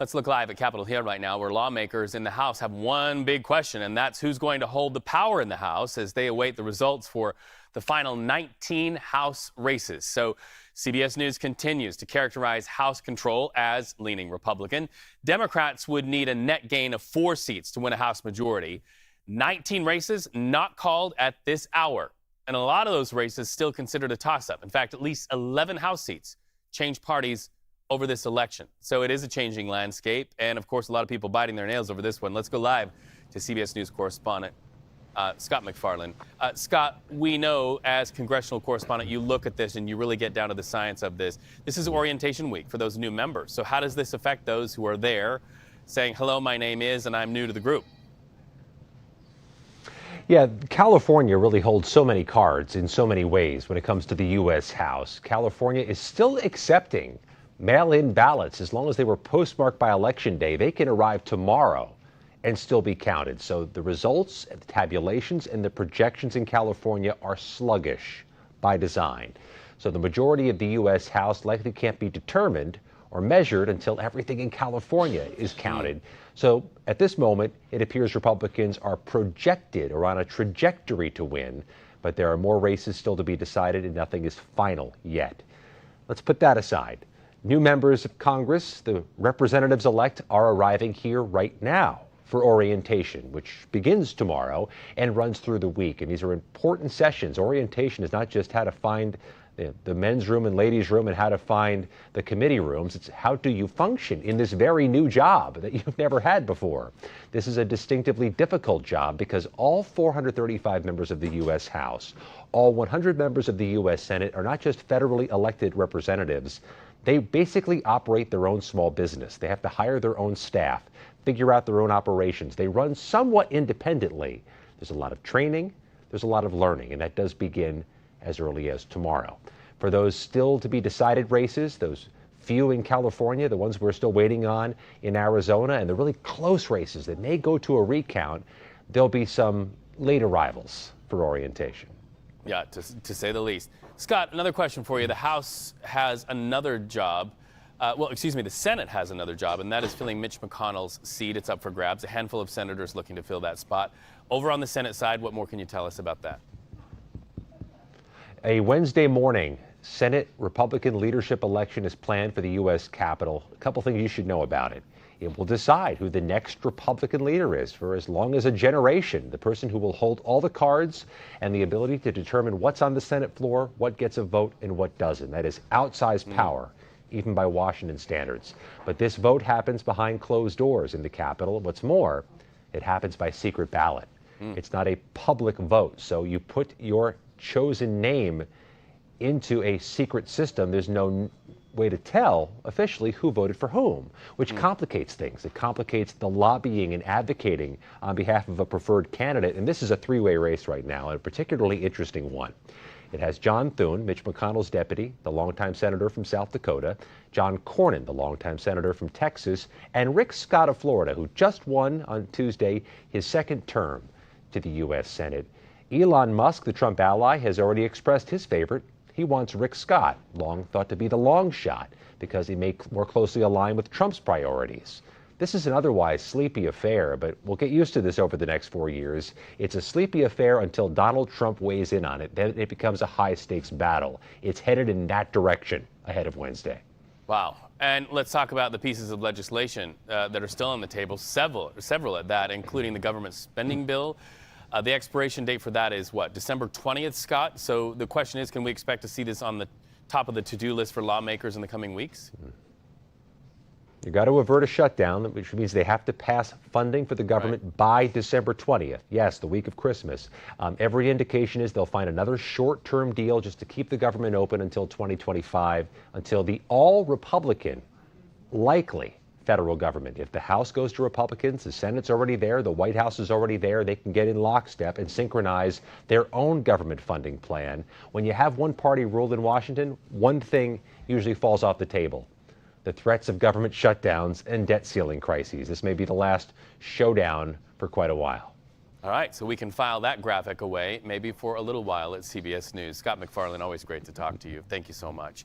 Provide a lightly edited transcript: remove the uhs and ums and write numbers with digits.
Let's look live at Capitol Hill right now, where lawmakers in the House have one big question, and that's who's going to hold the power in the House as they await the results for the final 19 House races. So CBS News continues to characterize House control as leaning Republican. Democrats would need a net gain of 4 seats to win a House majority. 19 races not called at this hour, and a lot of those races still considered a toss-up. In fact, at least 11 House seats changed parties over this election. So it is a changing landscape, and of course a lot of people biting their nails over this one. Let's go live to CBS News correspondent Scott MacFarlane. Scott, we know as congressional correspondent you look at this and you really get down to the science of this. This is orientation week for those new members. So how does this affect those who are there saying, hello, my name is, and I'm new to the group? Yeah, California really holds so many cards in so many ways when it comes to the U.S. House. California is still accepting mail-in ballots. As long as they were postmarked by Election Day, they can arrive tomorrow and still be counted. So the results, the tabulations, and the projections in California are sluggish by design. So the majority of the U.S. House likely can't be determined or measured until everything in California is counted. So at this moment, it appears Republicans are projected or on a trajectory to win, but there are more races still to be decided and nothing is final yet. Let's put that aside. New members of Congress, the representatives-elect, are arriving here right now for orientation, which begins tomorrow and runs through the week. And these are important sessions. Orientation is not just how to find the men's room and ladies' room and how to find the committee rooms. It's how do you function in this very new job that you've never had before. This is a distinctively difficult job because all 435 members of the U.S. House, all 100 members of the U.S. Senate are not just federally elected representatives. They basically operate their own small business. They have to hire their own staff, figure out their own operations. They run somewhat independently. There's a lot of training, there's a lot of learning, and that does begin as early as tomorrow. For those still to be decided races, those few in California, the ones we're still waiting on in Arizona, and the really close races that may go to a recount, there'll be some late arrivals for orientation. Yeah, to say the least. Scott, another question for you. The House has another job. The Senate has another job, and that is filling Mitch McConnell's seat. It's up for grabs. A handful of senators looking to fill that spot. Over on the Senate side, what more can you tell us about that? A Wednesday morning Senate Republican leadership election is planned for the U.S. Capitol. A couple things you should know about it. It will decide who the next Republican leader is for as long as a generation, the person who will hold all the cards and the ability to determine what's on the Senate floor, what gets a vote, and what doesn't. That is outsized power, even by Washington standards. But this vote happens behind closed doors in the Capitol. What's more, it happens by secret ballot. It's not a public vote, so you put your chosen name into a secret system. There's no way to tell officially who voted for whom, which complicates things. It complicates the lobbying and advocating on behalf of a preferred candidate. And this is a three-way race right now, and a particularly interesting one. It has John Thune, Mitch McConnell's deputy, the longtime senator from South Dakota, John Cornyn, the longtime senator from Texas, and Rick Scott of Florida, who just won on Tuesday his second term to the U.S. Senate. Elon Musk, the Trump ally, has already expressed his favorite. He wants Rick Scott, long thought to be the long shot, because he may more closely align with Trump's priorities. This is an otherwise sleepy affair, but we'll get used to this over the next 4 years. It's a sleepy affair until Donald Trump weighs in on it. Then it becomes a high-stakes battle. It's headed in that direction ahead of Wednesday. Wow. And let's talk about the pieces of legislation that are still on the table, several at that, including the government spending bill. The expiration date for that is what, December 20th, Scott? So the question is, can we expect to see this on the top of the to-do list for lawmakers in the coming weeks? You got to avert a shutdown, which means they have to pass funding for the government by December 20th. Yes, the week of Christmas. Every indication is they'll find another short-term deal just to keep the government open until 2025, until the all-Republican, likely, federal government. If the House goes to Republicans, the Senate's already there, the White House is already there, they can get in lockstep and synchronize their own government funding plan. When you have one party ruled in Washington, one thing usually falls off the table: the threats of government shutdowns and debt ceiling crises. This may be the last showdown for quite a while. All right, so we can file that graphic away, maybe for a little while at CBS News. Scott MacFarlane, always great to talk to you. Thank you so much.